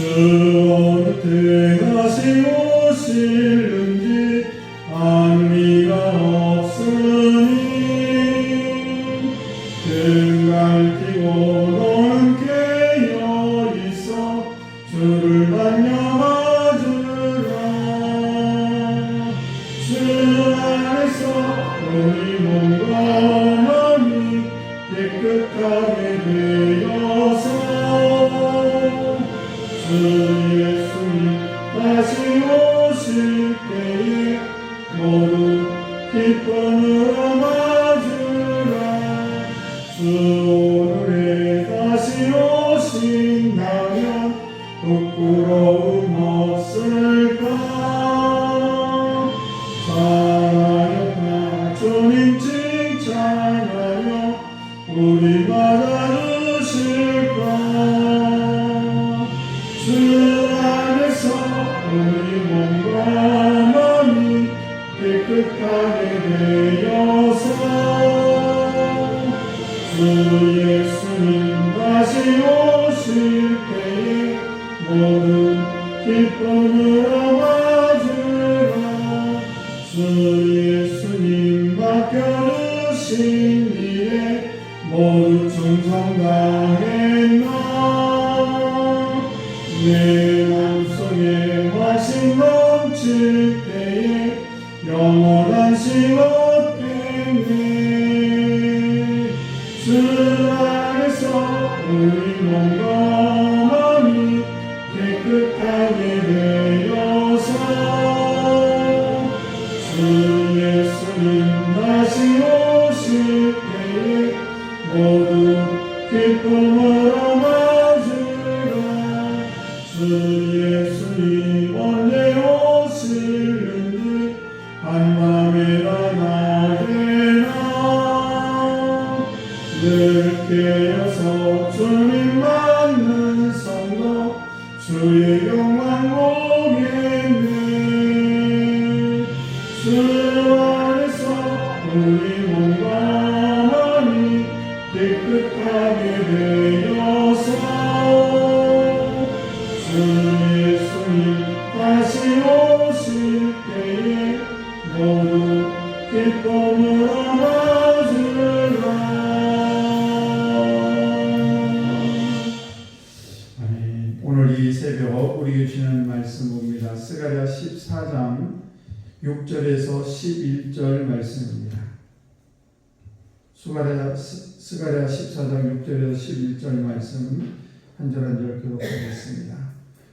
어느 때 다시 오실는지 알 리가 없으니 등 갈피고 너는 깨어있어 주를 달려가주라. 주 안에서 우리 몸과 마음이 깨끗하게 되어서 주 예수님 다시 오실 때에 모두 기쁨으로 맞으라. 주 오늘에 다시 오신다면 부끄러움 없을까. 찬양하며 주님 칭찬하며 우리 받아주실까. 주 안에서 우리 몸과 마음이 깨끗하게 되어서 주 예수님 다시 오실 때에 모두 기쁨으로 맞으라. 주 예수님 맡겨주신 일에 모두 충성 다했나. 내 맘속에 관심 넘칠 때에 영원한 시 얻겠네. 주 안에서 우리 몸과 마음이 깨끗하게 되어서 주 예수님 다시 오실 때에 모두 기쁨으로 맞으라. 주 예수님 언제 오실는지 한마음에 나게나. 늘 깨어서 주님 맞는 성도 주의 영광 보겠네. 주 안에서 우리 몸과 마음이 깨끗하게 되어서 주 예수님 다시 오실 때에 모두 기쁨으로 맞으라. 아멘. 오늘 이 새벽 우리 주시는 말씀 봅니다. 스가랴 14장 6절에서 11절 말씀입니다. 스가랴 14장 6절에서 11절 말씀 한 절 한 절 교독하겠습니다.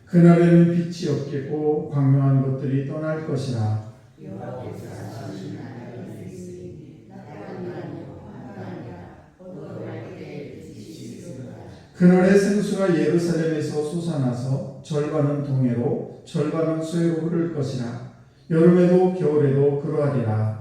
그날에는 빛이 없겠고 광명한 것들이 떠날 것이라. 그날에 생수가 예루살렘에서 솟아나서 절반은 동해로 절반은 수해로 흐를 것이라. 여름에도 겨울에도 그러하리라.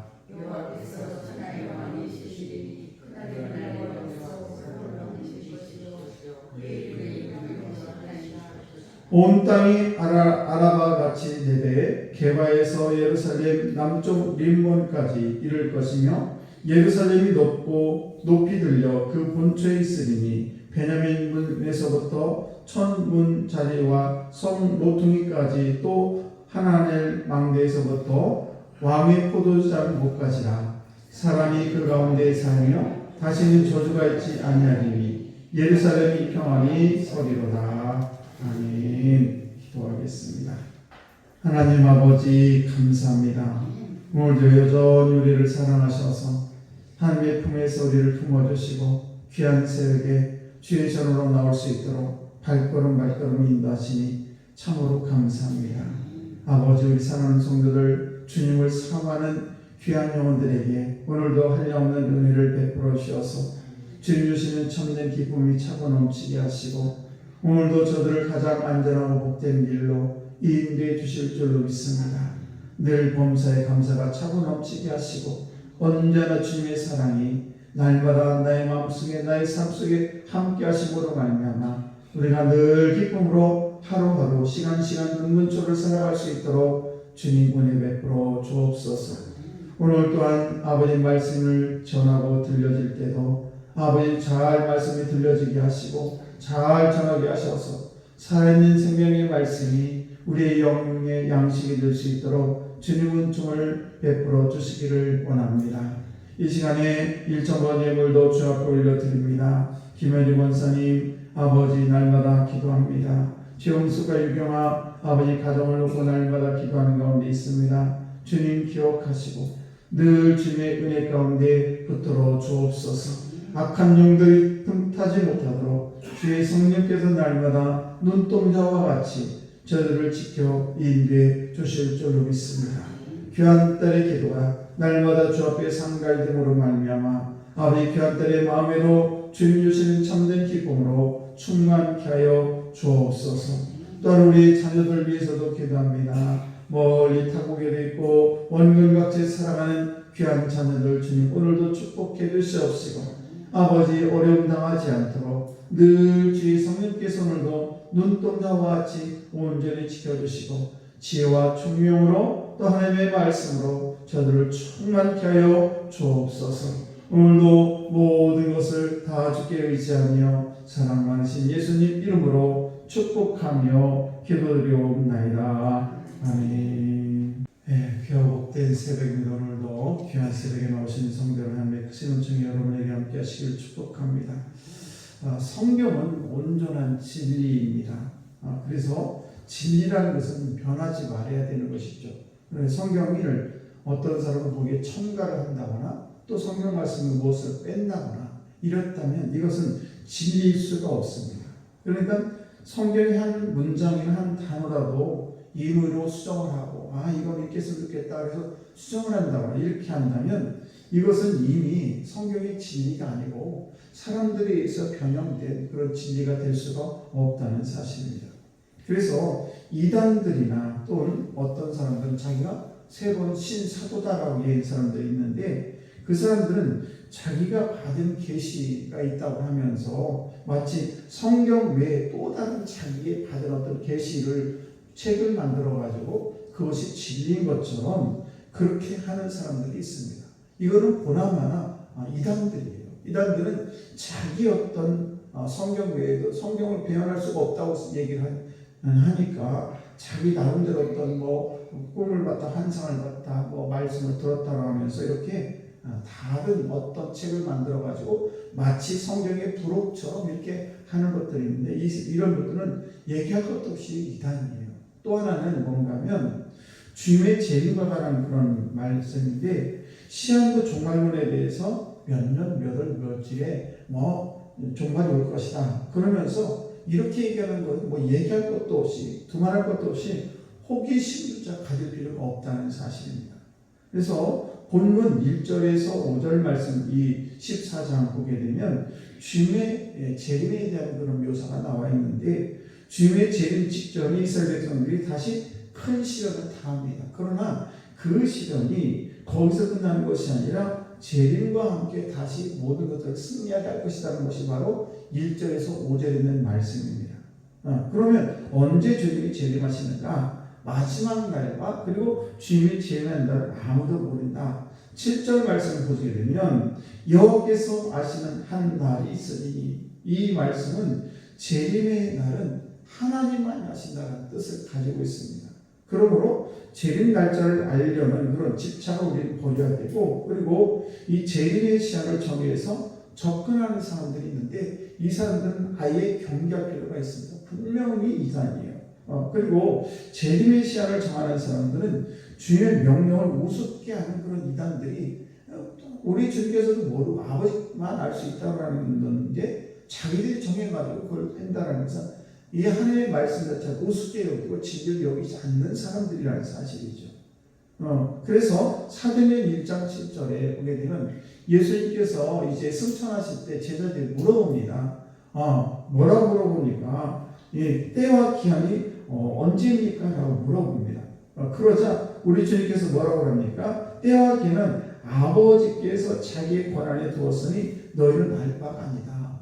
온 땅이 아라바 같이 되되 게바에서 예루살렘 남쪽 림몬까지 이를 것이며 예루살렘이 높이 들려 그 본초에 있으리니 베냐민 문에서부터 천문 자리와 성 모퉁이까지 또 하나넬 망대에서부터 왕의 포도장 곳까지라. 사람이 그 가운데 살며 다시는 저주가 있지 아니하리니 예루살렘이 평안히 서리로다. 아멘. 기도하겠습니다. 하나님 아버지 감사합니다. 오늘도 여전히 우리를 사랑하셔서 하나님의 품에서 우리를 품어주시고 귀한 새벽에 주의 전으로 나올 수 있도록 발걸음 인도하시니 참으로 감사합니다. 아버지 우리 사랑하는 성도들 주님을 사모하는 귀한 영혼들에게 오늘도 한량없는 은혜를 베풀어 주셔서 주님 주시는 참된 기쁨이 차고 넘치게 하시고 오늘도 저들을 가장 안전하고 복된 길로 인도해 주실 줄로 믿습니다. 늘 범사에 감사가 차고 넘치게 하시고 언제나 주님의 사랑이 날마다 나의 마음속에 나의 삶 속에 함께 하심으로 말미암아 우리가 늘 기쁨으로 하루하루 시간 눈문초를 살아갈 수 있도록 주님 은혜 베풀어 주옵소서. 오늘 또한 아버지 말씀을 전하고 들려질 때도 아버지 잘 말씀이 들려지게 하시고 잘 전하게 하셔서 살아있는 생명의 말씀이 우리의 영의 양식이 될 수 있도록 주님 은총을 베풀어 주시기를 원합니다. 이 시간에 일천번 예물도 주 앞에 올려드립니다. 김현희 권사님 아버지 날마다 기도합니다. 최용수가 유경아 아버지 가정을 놓고 날마다 기도하는 가운데 있습니다. 주님 기억하시고 늘 주님의 은혜 가운데 붙들어 주옵소서. 악한 영들이 틈타지 못하도록 주의 성령께서 날마다 눈동자와 같이 저들을 지켜 인도해 주실 줄로 믿습니다. 귀한 딸의 기도가 날마다 주 앞에 상갈됨으로 말미암아 아버지 귀한 딸의 마음에도 주님 주시는 참된 기쁨으로 충만케 하여 주옵소서. 또한 우리 자녀들 위해서도 기도합니다. 멀리 타국에도 있고 원근각지에 살아가는 귀한 자녀들 주님 오늘도 축복해 주시옵시고 아버지 어려움 당하지 않도록 늘 주의 성령께서 오늘도 눈동자와 같이 온전히 지켜주시고 지혜와 총명으로 또 하나님의 말씀으로 저들을 충만케 하여 주옵소서. 오늘도 모든 것을 다 주께 의지하며 사랑 많으신 예수님 이름으로 축복하며 기도드리옵나이다. 아멘. 귀하고 복된 새벽입니다. 오늘도 귀한 새벽에 나오신 성도 하나님의 크신 은총이 여러분에게 함께 하시길 축복합니다. 성경은 온전한 진리입니다. 그래서 진리라는 것은 변하지 말아야 되는 것이죠. 성경을 어떤 사람은 거기에 첨가를 한다거나 또 성경 말씀을 무엇을 뺀다거나 이렇다면 이것은 진리일 수가 없습니다. 그러니까 성경의 한 문장이나 한 단어라도 임의로 수정을 하고 이건 이렇게 했으면 좋겠다 그래서 수정을 한다거나 이렇게 한다면 이것은 이미 성경의 진리가 아니고 사람들에 의해서 변형된 그런 진리가 될 수가 없다는 사실입니다. 그래서 이단들이나 또는 어떤 사람들은 자기가 새로운 신사도다라고 얘기하는 사람들이 있는데 그 사람들은 자기가 받은 계시가 있다고 하면서 마치 성경 외에 또 다른 자기의 받은 어떤 계시를 책을 만들어 가지고 그것이 진리인 것처럼 그렇게 하는 사람들이 있습니다. 이거는 보나마나 이단들이에요. 이단들은 자기 어떤 성경 외에도 성경을 배현할 수가 없다고 얘기를 하니까 자기 나름대로 어떤 꿈을 봤다, 환상을 봤다, 말씀을 들었다고 하면서 이렇게 다른 어떤 책을 만들어 가지고 마치 성경의 부록처럼 이렇게 하는 것들이 있는데 이런 것들은 얘기할 것도 없이 이단이에요. 또 하나는 뭔가 하면 주님의 재림과 관한 그런 말씀인데 시한도 종말론에 대해서 몇 년, 몇 월, 며칠에 종말이 올 것이다. 그러면서 이렇게 얘기하는 건 얘기할 것도 없이 두말할 것도 없이 호기심조차 가질 필요가 없다는 사실입니다. 그래서 본문 1절에서 5절 말씀 이 14장 보게 되면 주님의 재림에 대한 그런 묘사가 나와 있는데 주님의 재림 직전에 이스라엘 백성들이 다시 큰 시련을 당합니다. 그러나 그 시련이 거기서 끝나는 것이 아니라 재림과 함께 다시 모든 것들을 승리하게 할 것이라는 것이 바로 1절에서 5절에 있는 말씀입니다. 그러면 언제 주님이 재림하시는가? 마지막 날과 그리고 주님이 재림하는 날을 아무도 모른다. 7절 말씀을 보게 되면 여호와께서 아시는 한 날이 있으니 이 말씀은 재림의 날은 하나님만 아신다는 뜻을 가지고 있습니다. 그러므로 재림 날짜를 알려면 그런 집착을 우리는 버려야 되고 그리고 이 재림의 시한을 정해서 접근하는 사람들이 있는데 이 사람들은 아예 경계할 필요가 있습니다. 분명히 이단이에요. 그리고 재림의 시한을 정하는 사람들은 주의 명령을 우습게 하는 그런 이단들이 우리 주님께서도 모르고 아버지만 알 수 있다고 하는 건데 자기들이 정해가지고 그걸 뺀다라는 것은 이 하나님의 말씀 자체를 우습게 여기고 진리를 여기지 않는 사람들이라는 사실이죠. 그래서 사도행전 1장 7절에 보게 되면 예수님께서 이제 승천하실 때 제자들이 물어봅니다. 뭐라고 물어보니까 때와 기한이 언제입니까? 라고 물어봅니다. 그러자 우리 주님께서 뭐라고 합니까? 때와 기한은 아버지께서 자기의 권한에 두었으니 너희는 알 바가 아니다.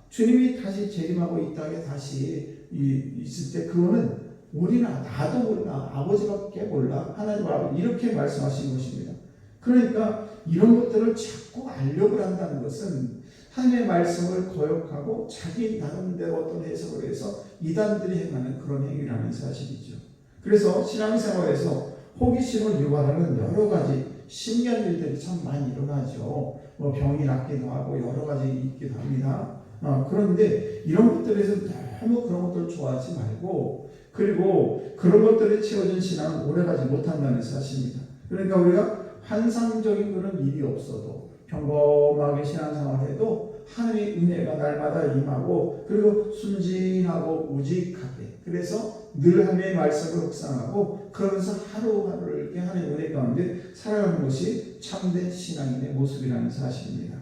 주님이 다시 재림하고 이 땅에 다시 있을 때 그거는 우리나 나도 몰라 아버지밖에 몰라 하나님 아버지 이렇게 말씀하신 것입니다. 그러니까 이런 것들을 자꾸 알려고 한다는 것은 하나님의 말씀을 거역하고 자기 나름대로 어떤 해석을 해서 이단들이 행하는 그런 행위라는 사실이죠. 그래서 신앙생활에서 호기심을 유발하는 여러 가지 신기한 일들이 참 많이 일어나죠. 뭐 병이 낫기도 하고 여러 가지 있기도 합니다. 그런데 이런 것들에서 너무 그런 것들을 좋아하지 말고, 그리고 그런 것들에 채워진 신앙은 오래가지 못한다는 사실입니다. 그러니까 우리가 환상적인 그런 일이 없어도 평범하게 신앙생활해도 하나님의 은혜가 날마다 임하고, 그리고 순진하고 우직하게, 그래서 늘 하나님의 말씀을 묵상하고 그러면서 하루하루를 이렇게 하나님의 은혜 가운데 살아가는 것이 참된 신앙인의 모습이라는 사실입니다.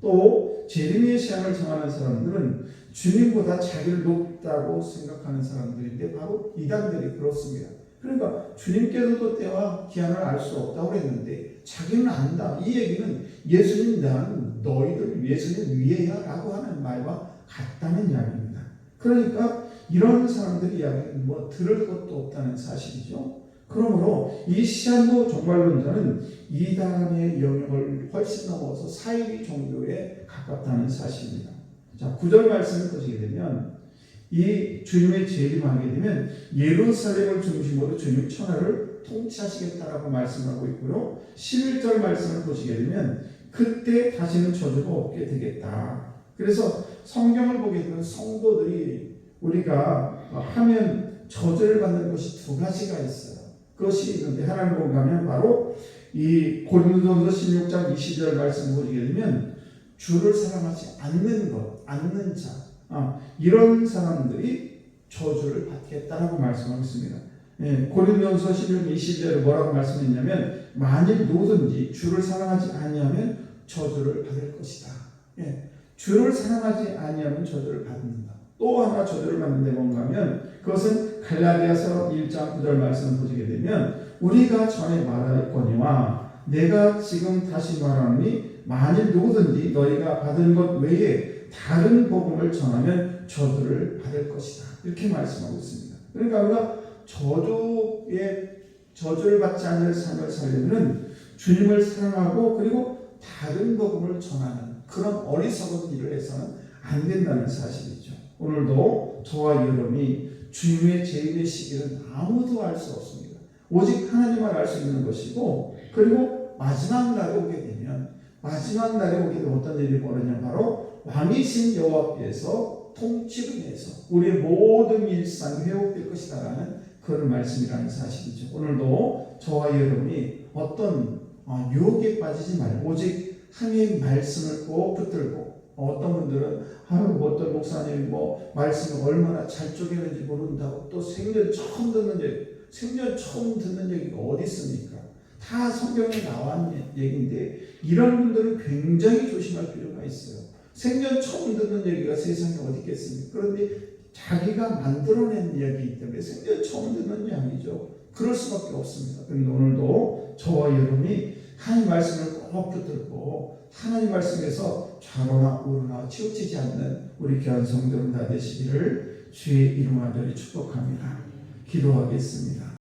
또 재림의 시간을 정하는 사람들은 주님보다 자기를 높다고 생각하는 사람들인데 바로 이단들이 그렇습니다. 그러니까 주님께서도 때와 기한을 알 수 없다고 했는데 자기는 안다. 이 얘기는 예수님 난 너희들 예수님 위에야 라고 하는 말과 같다는 이야기입니다. 그러니까 이런 사람들이 이야기는 뭐 들을 것도 없다는 사실이죠. 그러므로 이 시한부 종말론자는 이단의 영역을 훨씬 넘어서 사이비 종교에 가깝다는 사실입니다. 자, 9절 말씀을 보시게 되면 이 주님의 재림하게 되면 예루살렘을 중심으로 주님 천하를 통치하시겠다라고 말씀하고 있고요. 11절 말씀을 보시게 되면 그때 다시는 저주가 없게 되겠다. 그래서 성경을 보게 되면 성도들이 우리가 하면 저주를 받는 것이 두 가지가 있어요. 그것이 있는데 하나를 보면 바로 이 고린도전서 16장 20절 말씀 보시게 되면 주를 사랑하지 않는 것, 않는 자, 이런 사람들이 저주를 받겠다라고 말씀하고 있습니다. 고린도전서 16장 20절에 뭐라고 말씀했냐면 만일 누구든지 주를 사랑하지 아니하면 저주를 받을 것이다. 주를 사랑하지 아니하면 저주를 받는다. 또 하나 저주를 받는데 뭔가 하면 그것은 갈라디아서 1장 9절 말씀을 보시게 되면 우리가 전에 말하였거니와 내가 지금 다시 말하노니 만일 누구든지 너희가 받은 것 외에 다른 복음을 전하면 저주를 받을 것이다. 이렇게 말씀하고 있습니다. 그러니까 우리가 저주를 받지 않을 삶을 살려면 주님을 사랑하고 그리고 다른 복음을 전하는 그런 어리석은 일을 해서는 안 된다는 사실이죠. 오늘도 저와 여러분이 주님의 재림의 시기는 아무도 알 수 없습니다. 오직 하나님만 알 수 있는 것이고, 그리고 마지막 날에 오게 되면 어떤 일이 벌어지냐 바로 왕이신 여호와께서 통치를 해서 우리의 모든 일상이 회복될 것이다라는 그런 말씀이라는 사실이죠. 오늘도 저와 여러분이 어떤 유혹에 빠지지 말고 오직 하나님의 말씀을 꼭 붙들고, 어떤 분들은 어떤 목사님 말씀을 얼마나 잘 쪼개는지 모른다고 또 생전 처음 듣는 얘기가 어디 있습니까? 다 성경에 나온 얘기인데 이런 분들은 굉장히 조심할 필요가 있어요. 생전 처음 듣는 얘기가 세상에 어디 있겠습니까? 그런데 자기가 만들어낸 이야기이기 때문에 생전 처음 듣는 이야기죠. 그럴 수밖에 없습니다. 그런데 오늘도 저와 여러분이 하나님 말씀을 꼭 붙들고 하나님 말씀에서 좌로나 우로나 치우치지 않는 우리 귀한 성도들 다 되시기를 주의 이름으로 축복합니다. 기도하겠습니다.